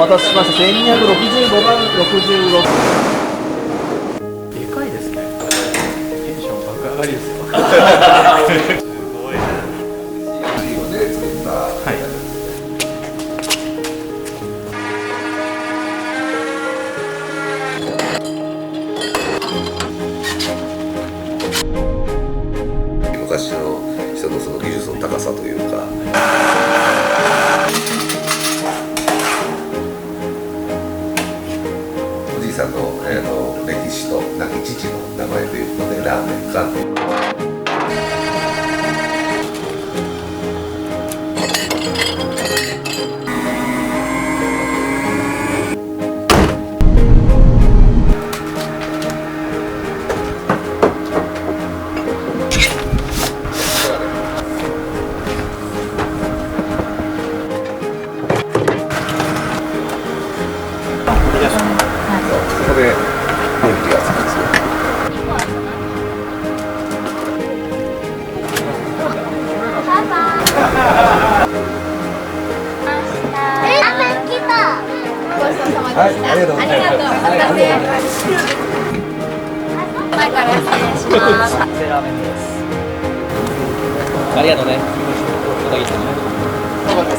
待たせしました。1265番66。でかいですね。テンション爆上がりですよ。すごい。いいよね、作った。はい。昔の人のその技術の高さというか。おじいさんの、歴史と亡き父の名前ということでラーメン館っていう。そこで電気がつくんですよ。はい、ありがとうございます。前から失礼します。ラーメンです。ありがとうね。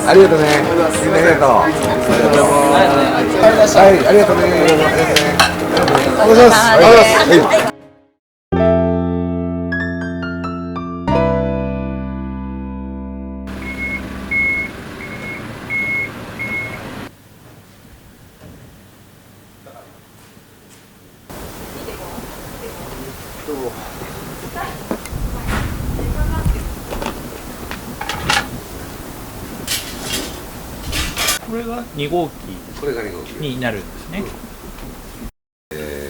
ありがとうね。ありがとう。はい、ありがとうね。お願いします。はい。これが2号機これが2号機になるんですね。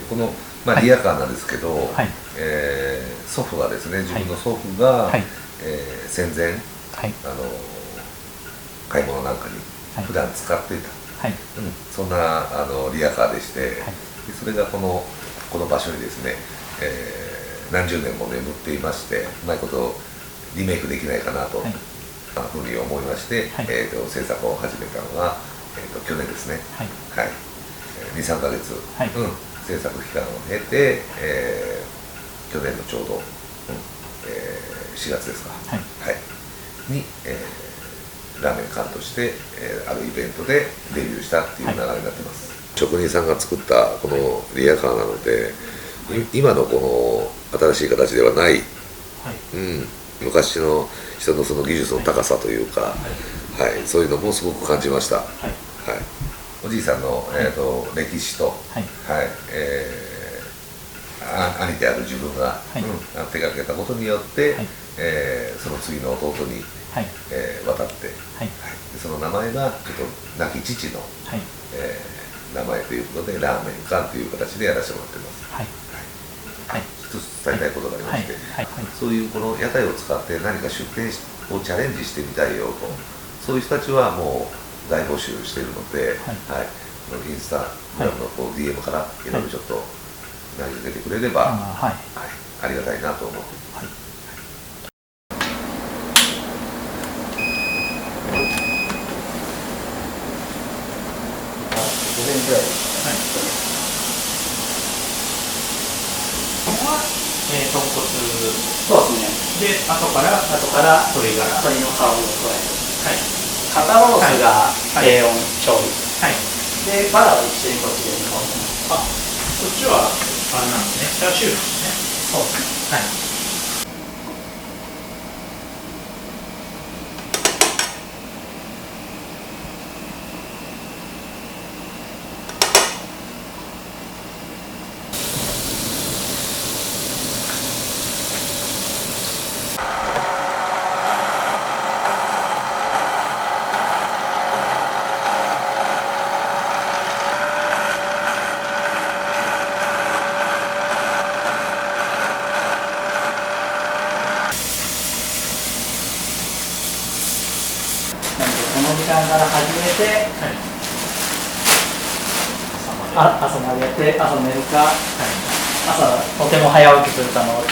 この、リヤカーなんですけど、はい、祖父がですね、自分の祖父が、はい、戦前、はい、買い物なんかに普段使っていた、はい、そんなリヤカーでして、はい、でそれがこの場所にですね、何十年も眠っていまして、うまいことリメイクできないかなと、ふうに思いまして、制作を始めたのが、去年ですね、はい2、3ヶ月、制作期間を経て、去年のちょうど、4月ですか、に、ラーメン館として、あるイベントでデビューしたっていう流れになってます。職人さんが作ったこのリヤカーなので、今のこの新しい形ではない、昔の人のその技術の高さというか、そういうのもすごく感じました。おじいさんの、歴史と、兄である自分が、手がけたことによって、その次の弟に、渡って、その名前がちょっと亡き父の、名前ということでラーメン館という形でやらせてもらってます。一つ伝えたいことがありまして、そういうこの屋台を使って何か出店をチャレンジしてみたいよと、そういう人たちはもう大募集しているので、インスタグラムのDM からいろいろちょっと投げてくれれば、ありがたいなと思っています。5年ぐらい。豚骨。そうですね。で、後から鶏ガラ。鶏の香りを加える。肩ロースが低温調理。で、バラは一緒にこっちで煮込んでます。こっちはあれなんですね。チャーシューですね。そうですね。この時間から始めて、朝までやって朝寝るか、朝とても早起きするかの、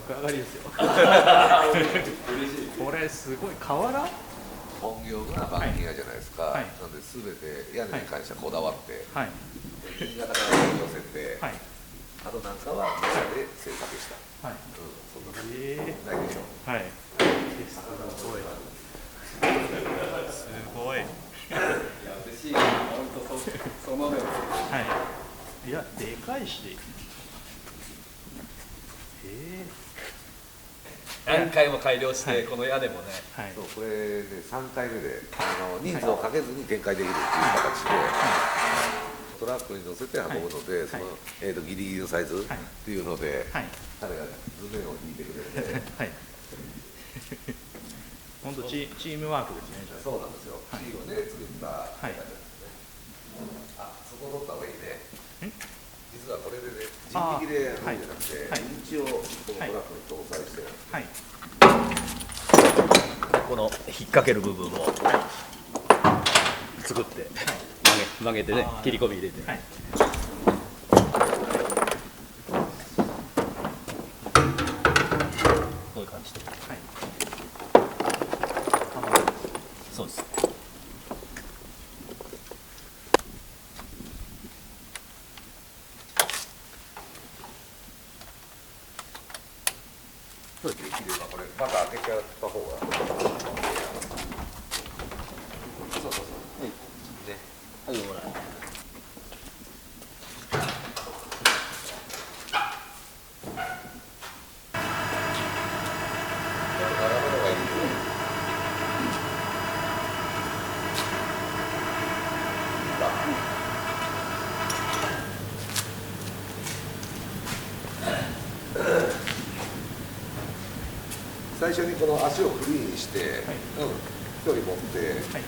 爆上がりですよ。嬉しい。これすごい瓦？本業が板金屋じゃないですか、はいなので全て屋根に関してはこだわって、はい新潟から取り寄せて、はいあとなんかは自社で制作した、はい。そんな感じえないでしょはい。すごい。すごい。いや嬉しいな。本当そのね。はい。いやでかいし。何回も改良して、はいこの屋根もね。はい。そうこれで3回目で人数をかけずに展開できるっていう形で、トラックに乗せて運ぶので、はいその、ギリギリのサイズっていうので、はい。彼が図面を引いてくれてはい。本当チームワークですね。じゃあそうなんですよ、はいチームで作ったはい形ですね、あそこ取った方がいいね。ん実はこれでね、人力でやるんじゃなくて、はい一応このトラックに搭載してるんです。はい。この引っ掛ける部分を作って曲げてね、切り込み入れて。はい。こういう感じで。はい。そうです。できればこれまた開けちゃった方がそうそうそうね。はい、ほら。ちょっと長めの方がいいですね。最初にこの足をフリーにして、距離持って、はい。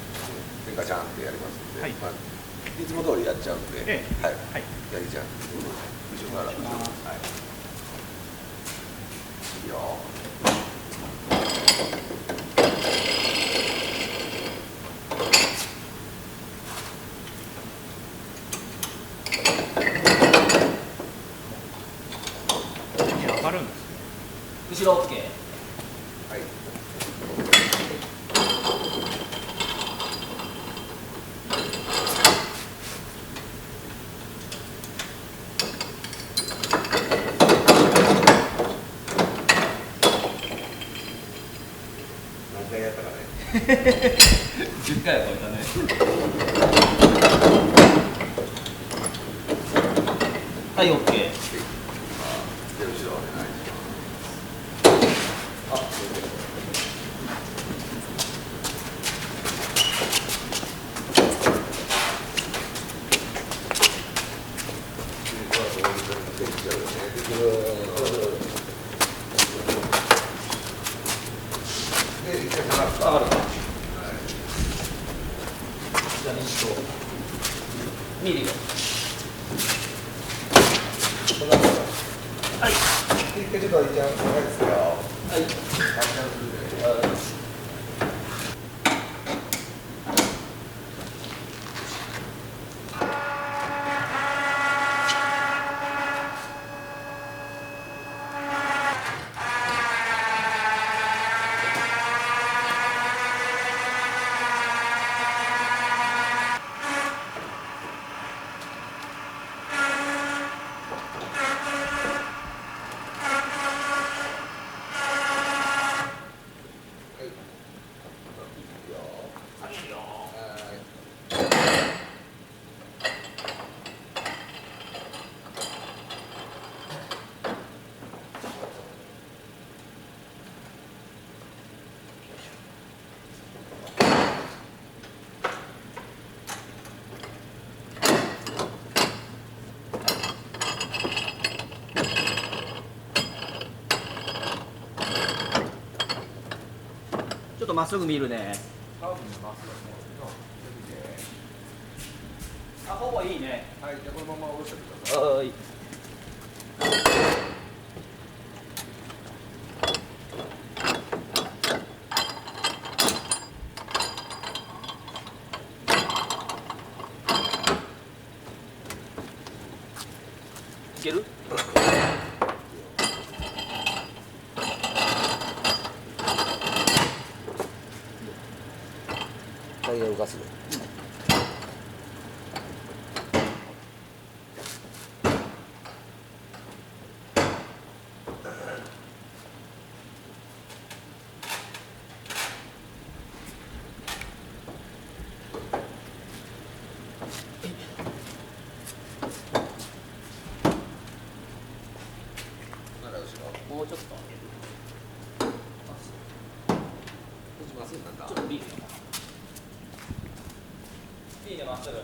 ガチャンってやりますんで、はいいつも通りやっちゃうんで、ええはい、はい。やりちゃうんです。後ろから、はい、いいよ。上がるんですね。後ろ OK。はい。何回やったかね。 10回は超えたね。はい、OK。で、後ろお願いします。あ、それで。で、一回下がるか。上がるか。じゃあ、見るよ。はい。一回ちょっと一旦下がりですよ。はい。ちょっとまっすぐ見るね。あ、ほぼいいね。はい、じゃあこのまま下ろしてください。はい。いける？タイヤ動かす。もうちょっと上げる。まっすぐなんだ。ちょっと B でよ。B でまっすぐ。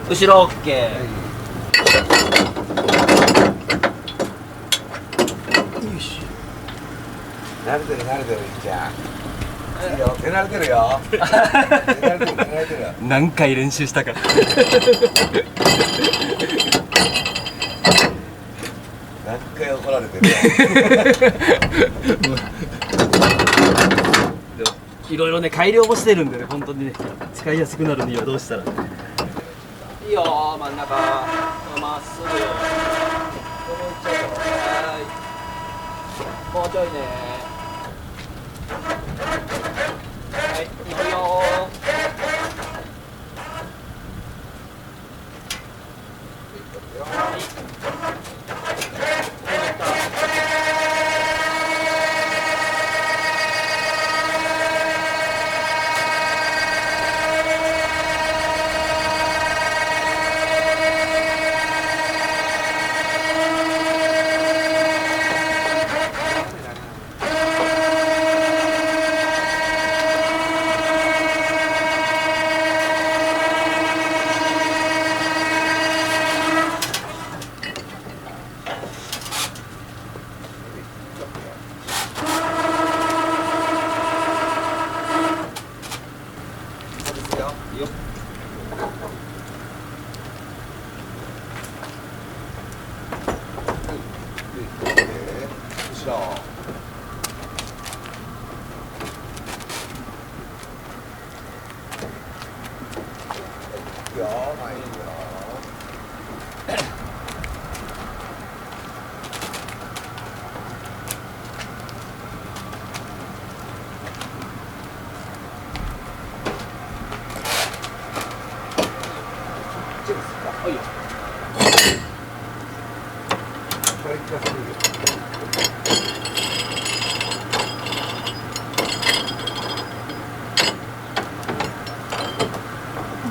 後ろ OK。慣れてる慣れてるいっちゃん。いいよ、手慣れてるよ。手慣れてる手慣れてる。何回練習したか。何回怒られてるよ。いろいろね改良もしてるんでね、本当にね使いやすくなるにはどうしたら。いいよー、真ん中まっすぐ。はいもうちょいね。はいいくよ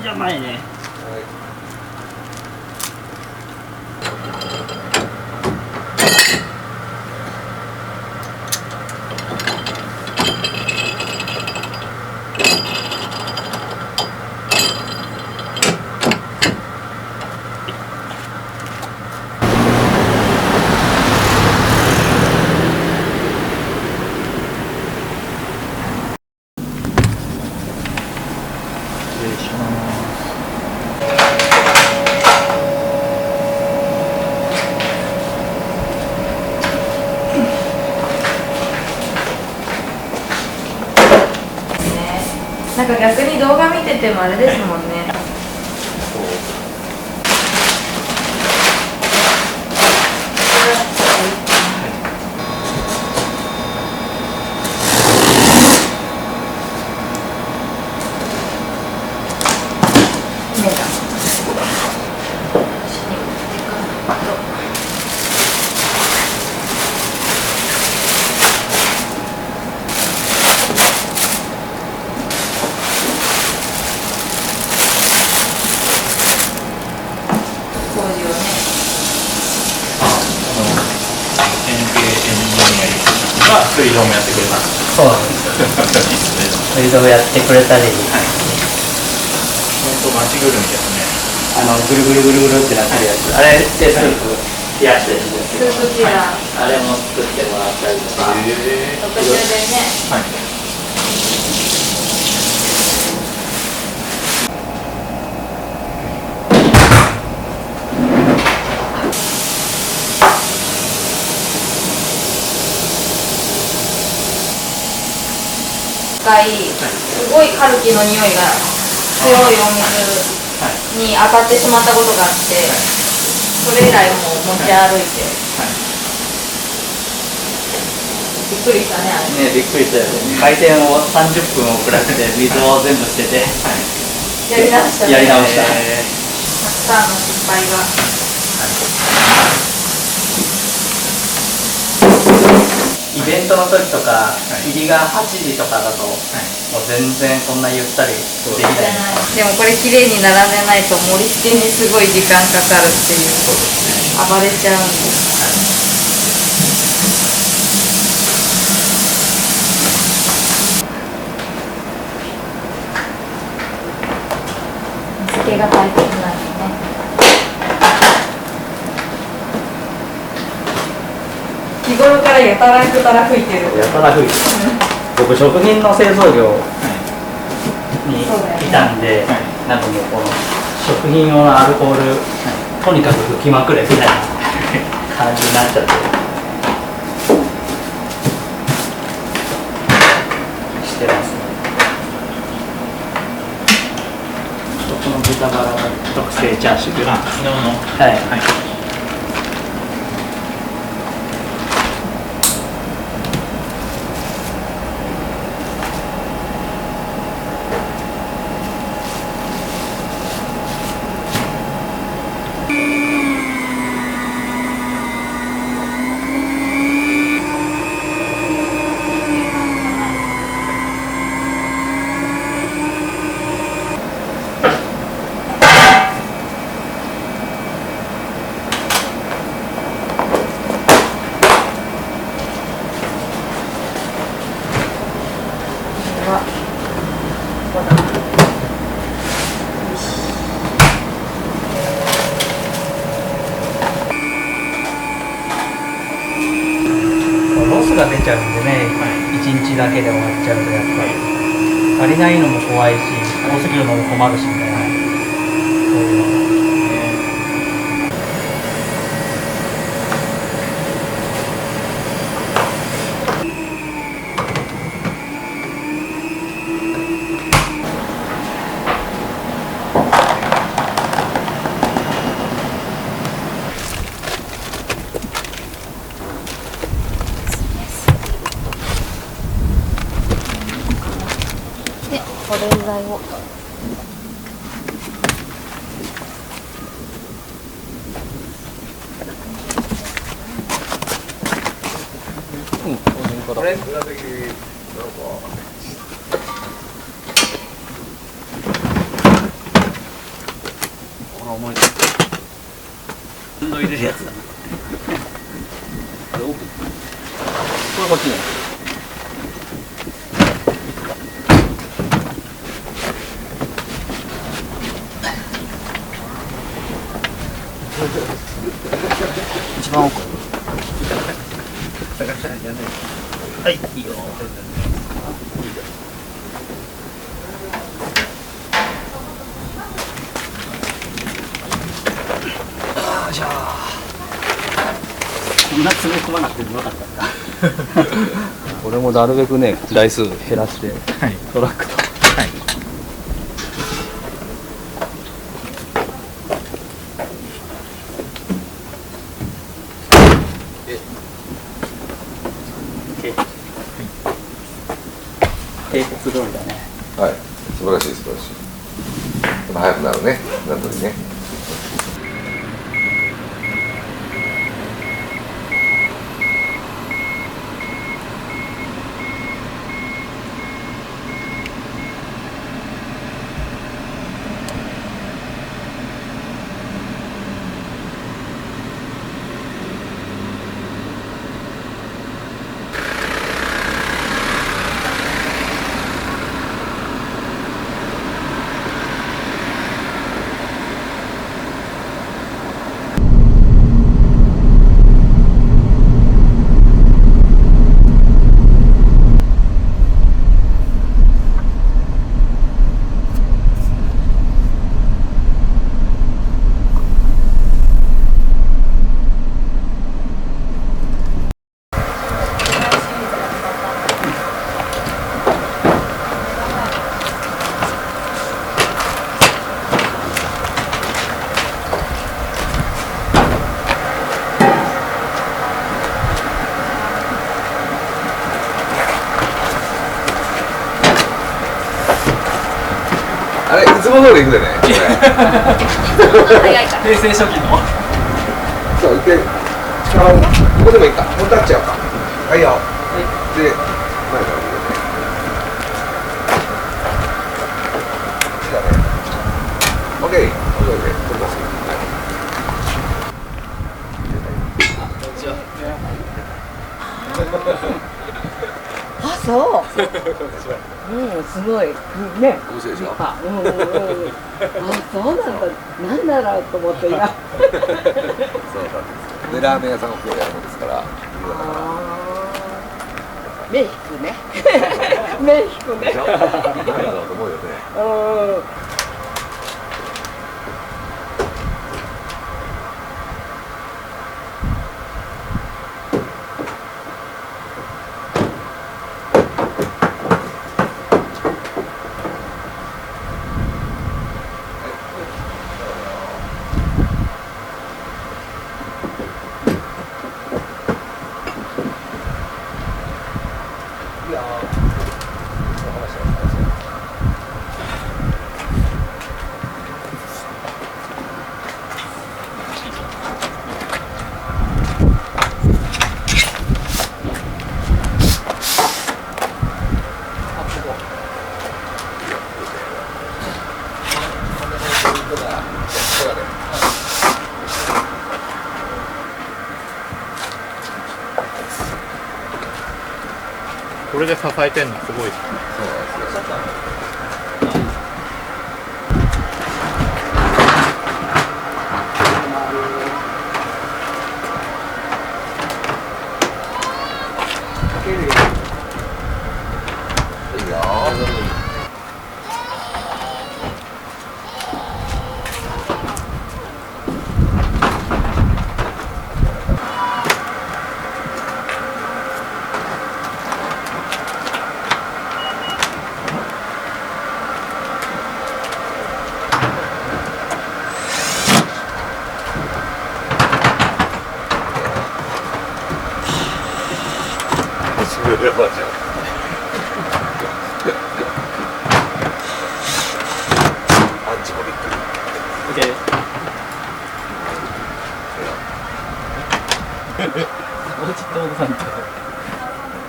じゃあ前ね。失礼します。なんか逆に動画見ててもあれですもんね。工事をね。園芸エンジニアリングが水道もやってくれたんですそうなんですよ。いいっすね。水道やってくれたり、本当町ぐるみですね。ぐるぐるぐるぐるってなってるやつ。あれでスープ冷やしてるんですけど、スープティーラーあれも作ってもらったりとか。特集でね。はい。回すごいカルキの匂いが強いお水に当たってしまったことがあって、それ以来もう持ち歩いて、びっくりしたねあれ。ね、びっくりしたよね。回転を30分遅らせて水を全部捨ててやり直したね。やり直した。たくさんの失敗が。イベントの時とか、入りが8時とかだと、もう全然こんなゆったりできない。でもこれ綺麗に並んでないと盛り付けにすごい時間かかるっていう、暴れちゃうんです。水気が大切なんですね。日頃からやたらくたら吹いてる。やたら吹いてる。僕食品の製造業にいたんで、なんかもうこの食品用のアルコール、とにかく吹きまくれみたいな感じになっちゃってしてますね。この豚バラが特製チャーシュー。昨日の。はい。ロスが出ちゃうんでね、1日だけで終わっちゃうとやっぱり足りないのも怖いし、多すぎるのも困るしみたいな、そういうのも。で、保冷剤を。これ裏的になんかこれ重い。運動入れるやつだ。これ奥。これこっちね。一番奥。はい、いいよ。ああ、じゃあ。こんな詰め込まなくてもよかったんだ。俺もなるべくね、台数減らして、トラックと。はい。定刻通りだね。はい、素晴らしい素晴らしい。早くなるね、なんとにね。あれ、いつも通り行くでね。早いから。平成初期の。そう、一回、力を、ここでもいいか、もう立っちゃうか。はいよ。で、前から見てね。じゃあね。オッケー。オッケー、オッケー。取ります。あ、そう。うん、すごい。ね。面白いでしょ。あ、そうなんだ。なんだろうと思って今。そうなんです。で、ラーメン屋さんを今日やるもんですから。目引くね。目引くね。なんだろうと思うよね。うん。これで支えてんのすごいですね。そうなんですよ。けるよ。いいよ。やばいじゃん。アンチもびっくり。オッケー。もうちょっと戻さんと。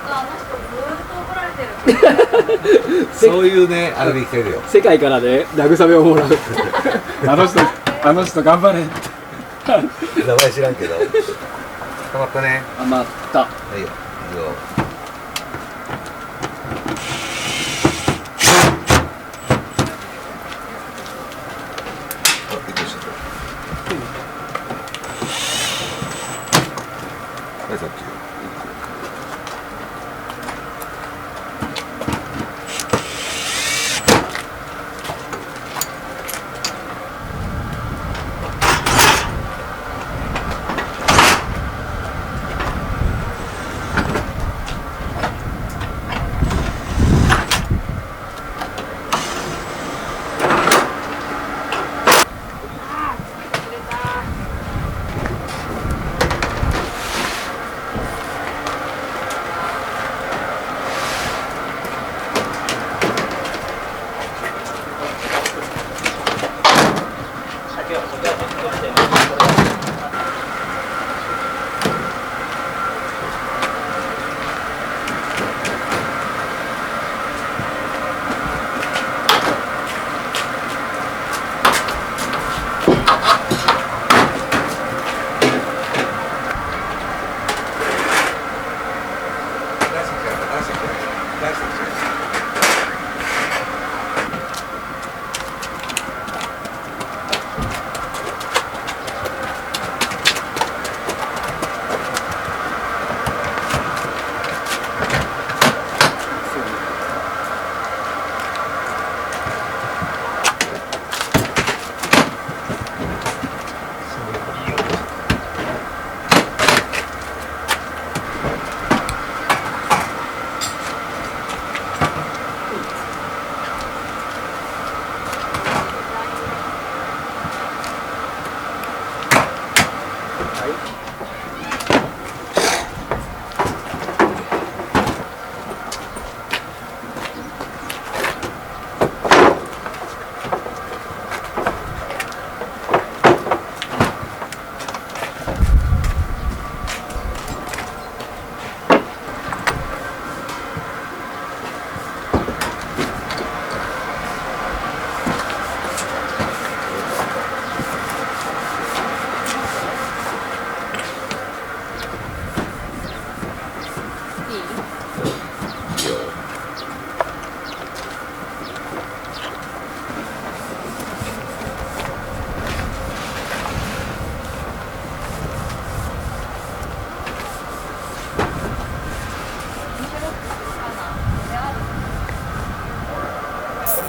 あの人ずーっと怒られてる。そういうね、あれで生きてるよ。世界からね、慰めをもらう。あの人頑張れ。名前知らんけど。たまったね。余った。はいよ。いいよ。びっくりした。はい、さっき。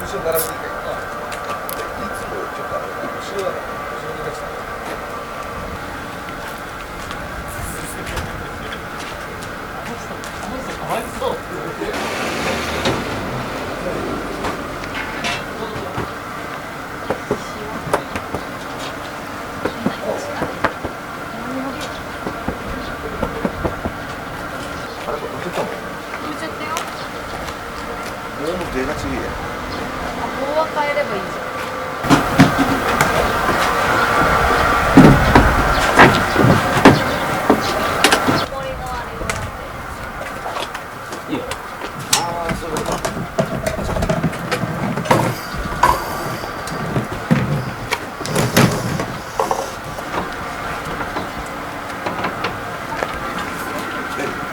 後ろ並べていいかい。いつもちょっと後ろだから後ろに出した。かわいそう。あれこれ乗ってたもん。乗っちゃったよ。もう出がちぎれ。棒は変えればいいじゃん。ああ、そういうことか。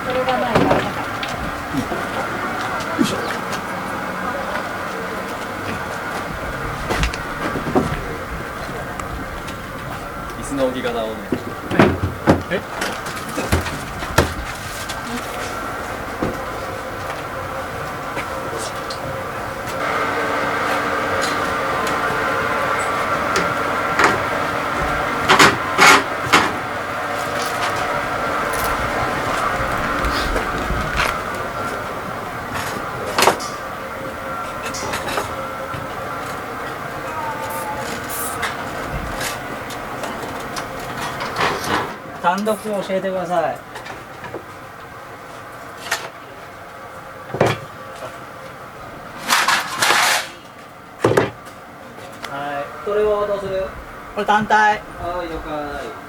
それがないから。椅子の置き方をね。単独教えてください。はい、これをどうする？これ単体。はい、了解。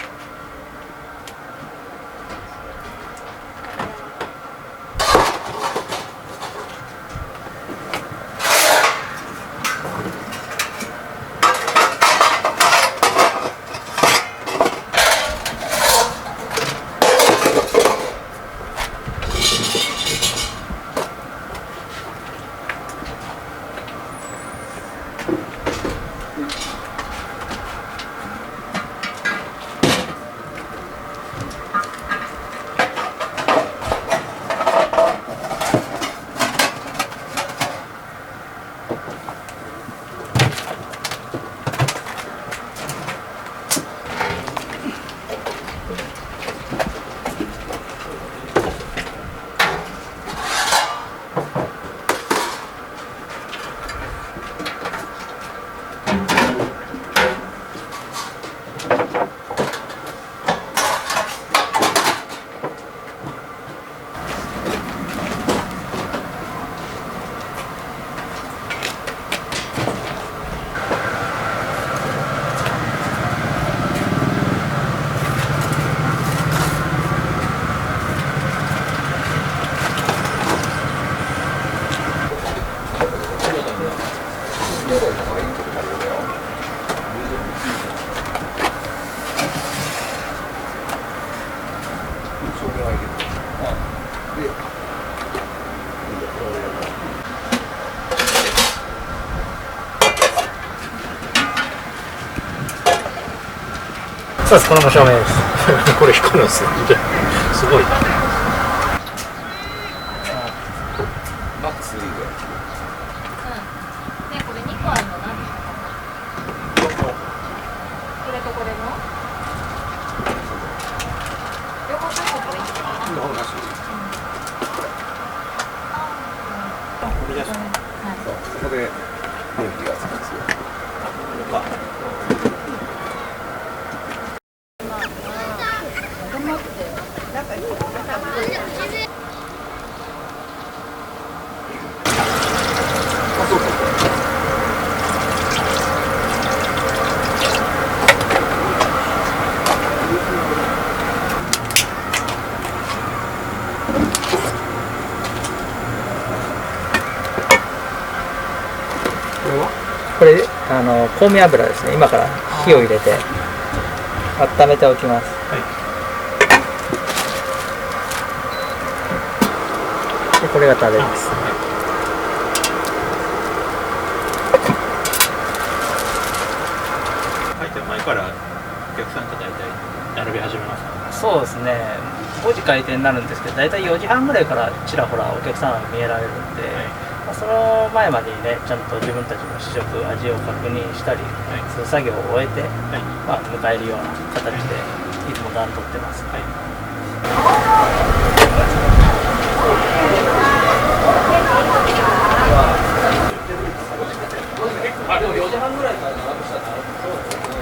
そうです、これも照明です。これ光るんですよ。すごいな。マックスリーぐらい。ね、これ2個あるの何？これとこれの？両方最後これ1個かな？なし。これですね。ここで電気がつくんですよ。これ香味油ですね。今から火を入れて温めておきます。でこれがタレです。入って前からお客さんと大体並び始めますか？そうですね。5時開店になるんですけど、大体4時半ぐらいからちらほらお客さんが見えられるんで、まあその前までにね、ちゃんと自分たちの試食、味を確認したり、そういう作業を終えて、まあ、迎えるような形でいつも段取ってます。でも4時半ぐらいから並ぶ人はそうですね。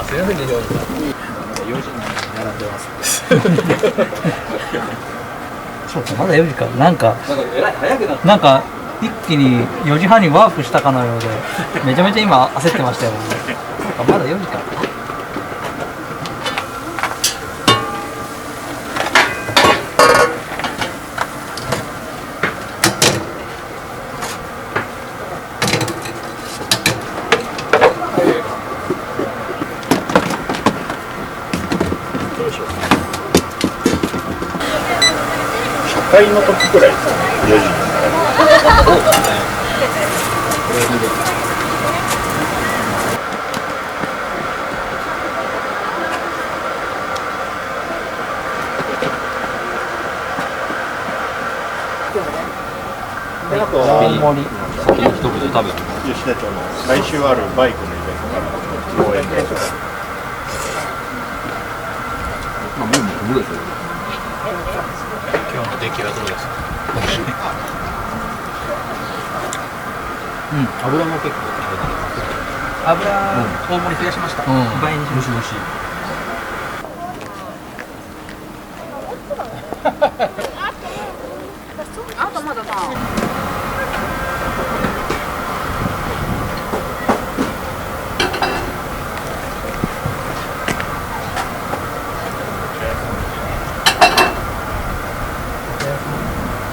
すみませんね、4時に並んでます。そうか、まだ4時か。なんか一気に4時半にワープしたかのようで、めちゃめちゃ今焦ってましたよ。そうか、まだ4時か。回の時くらいですよね、4時ですから。で、あと青森先に一口食べて吉田町の来週あるバイクのイベントから応援で。まあ、もうですよ。今日の出来はどうですか？油も結構油、大盛り増やしました。倍にしました。もしもし。あとまだな。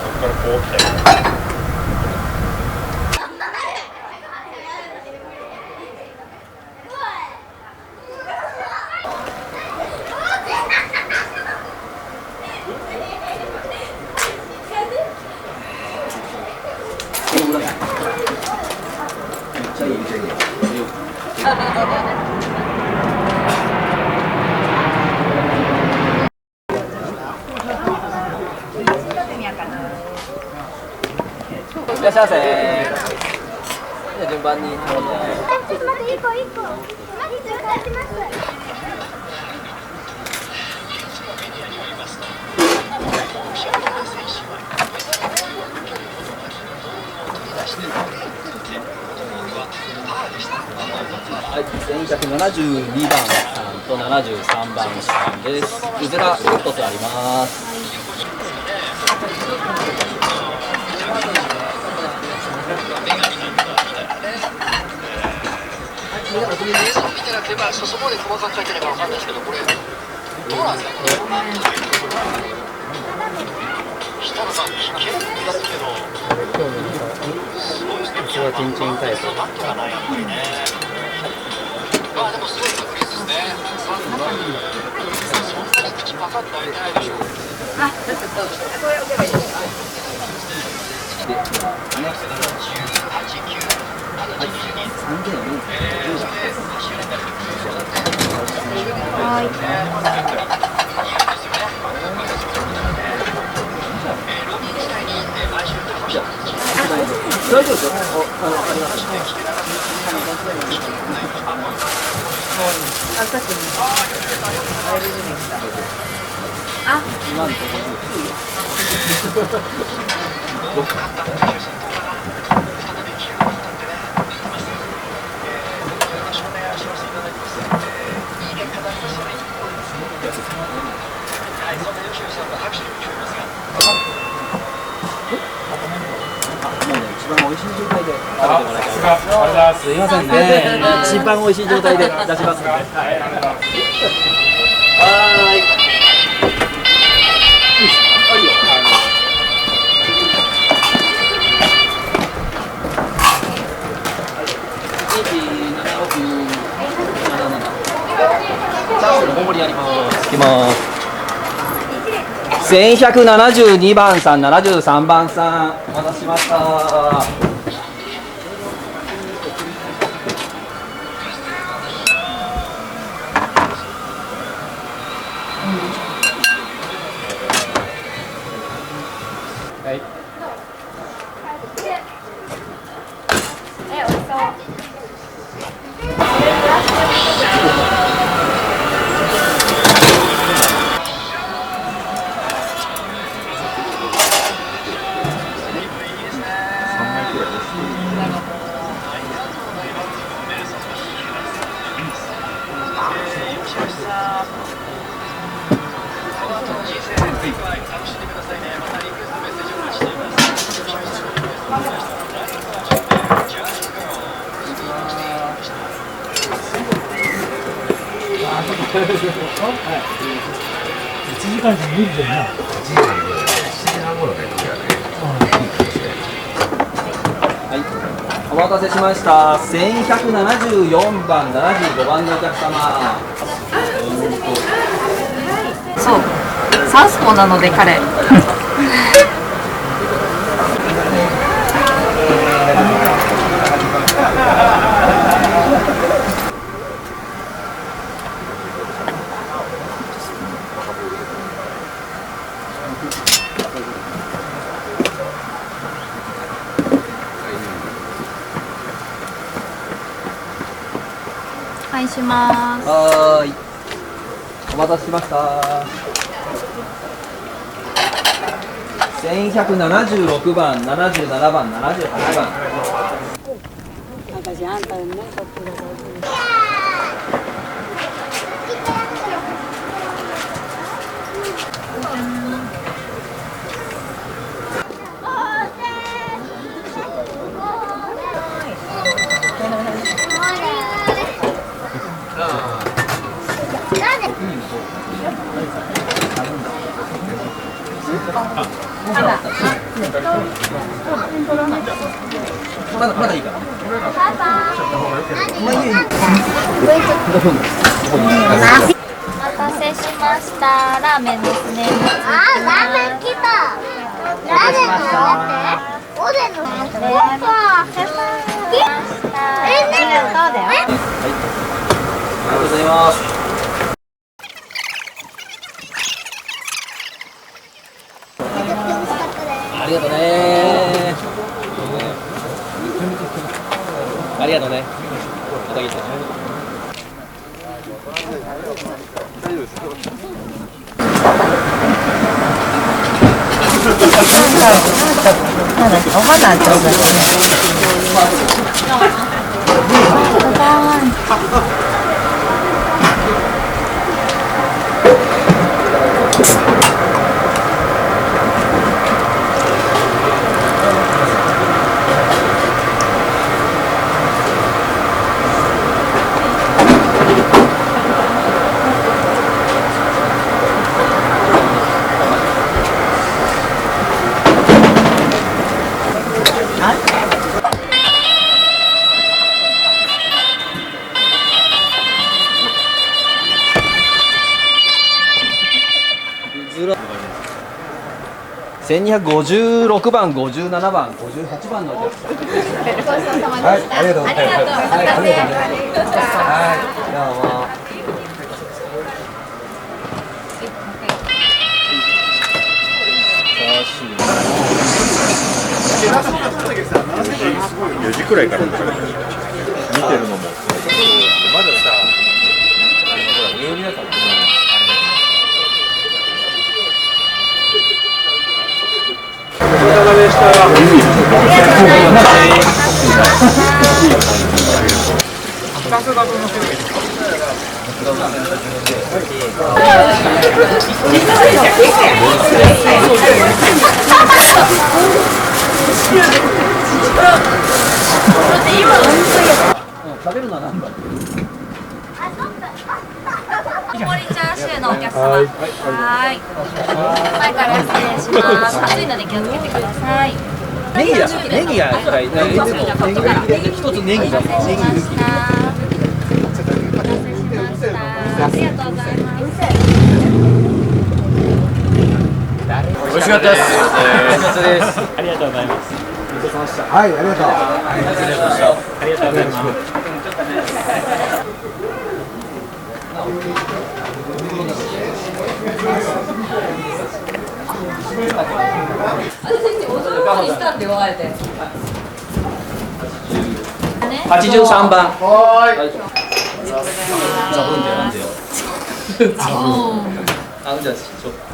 そこからこう来たり。いらっしゃいませ。じゃあ順番に。ちょっと待って、一個。マジで返します。はい、1172番さんと73番さんです。うずら1つあります。映像見てなくて、そこまで細かく書いてないかわかんないですけど、これどうなんですかね。下のさん危険ですけど、そうですね。ここはチンチンタイプ。なんとかないやっぱりね。まあでもすごい確率ですね。そんなに口パカッと開いてないでしょう。あ、ちょっとどうぞ。これ置けばいいですか。はい。大丈夫ですよ。あります。あ、今のとこ一番美味しい状態で食べてもらいたい。すいませんね。一番美味しい状態で出しますので。はい。大盛りあります。いきます。1172番さん、73番さん、お待たせしました。美味しそう。1時間じゃ無理だよな。はい、お待たせしました。1174番、75番のお客様。そう、サウスポーなので彼。はいしますはーい。お待たせしました。1176番、77番、78番。私あんたにね取ってください。まだいいかな。お待たせしましたラーメンですねあ、ラーメン来た。ラーメンのおでんのスーパー。ありがとうだよありがとうございます。ありがとうね。ありがとうね。また来て。お花ちょうだい。1256番、57番、58番のお客さん。はい、ありがとうございます。はい、ありがとうございます。はい、どうも。4時くらいから見てるのもまださ、ほら上皆さんもお疲れ様でした。食べるのは何だ。大盛りチャーシューのお客様はい前から失礼します熱いので気をつけてくださいネギがしたい。一つネギが。お待たせしましたありがとうございます美味しかったです。ありがとうございます。はい、ありがとう。ありがとうございます。83番。はザブンでなんでよ。じゃあ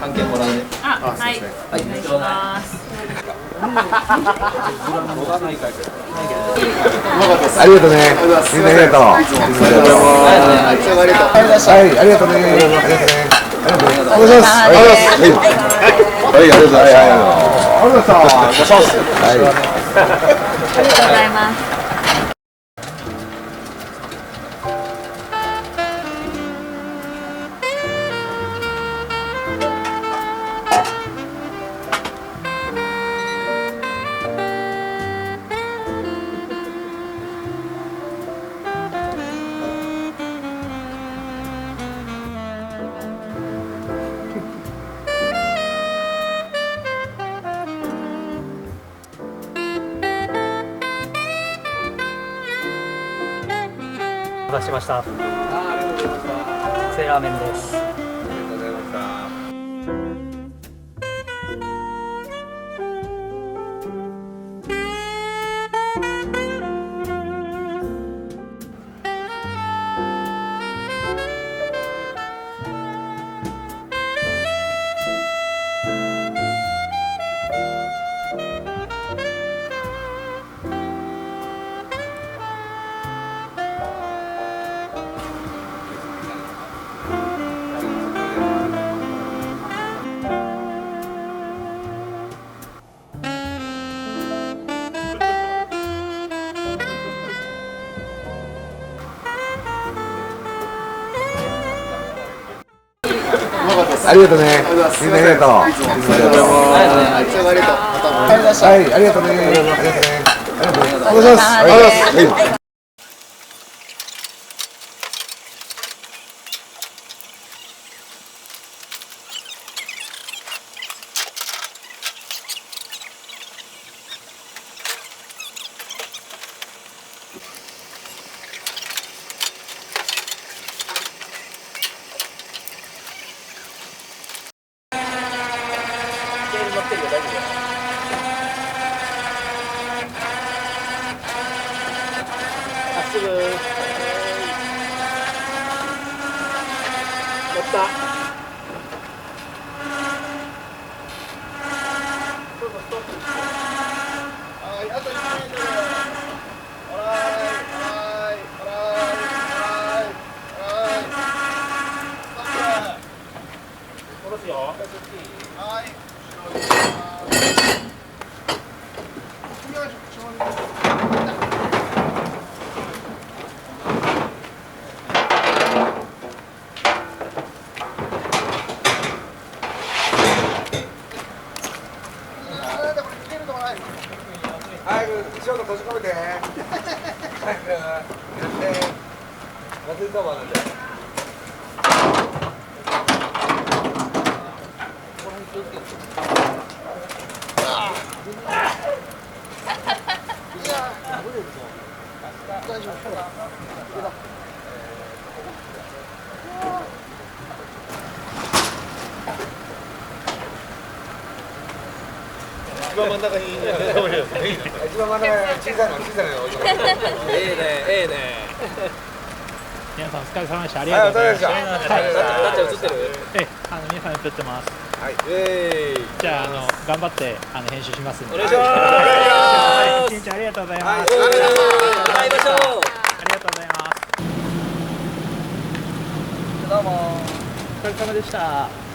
半券もらうね。あ、はい、はい、お願いします。ありがとうね。みんなありがとう。はい、ありがとうね。ありがとうね。お願いします。はい、ありがとうございます。ありがとうございます。ありがとうございますお待たせしました。セーラー麺です。ありがとうね。みんなありがとう。ありがとう。はい、ありがとうね。ありがとうね。ありがとうね。お願いします。はい。早くショート閉じ込めて。早くやって。忘れたわなんで。一番真ん中にいいんじゃないですか。一番真ん中に小さいの置いてます。ええね。皆さんお疲れ様でした。ありがとうございました。タッチ映ってる？皆さん映ってます。はい。じゃあ頑張って編集しますんで。お願いします。一日ありがとうございます。会いましょう。ありがとうございます。どうも。お疲れ様でした。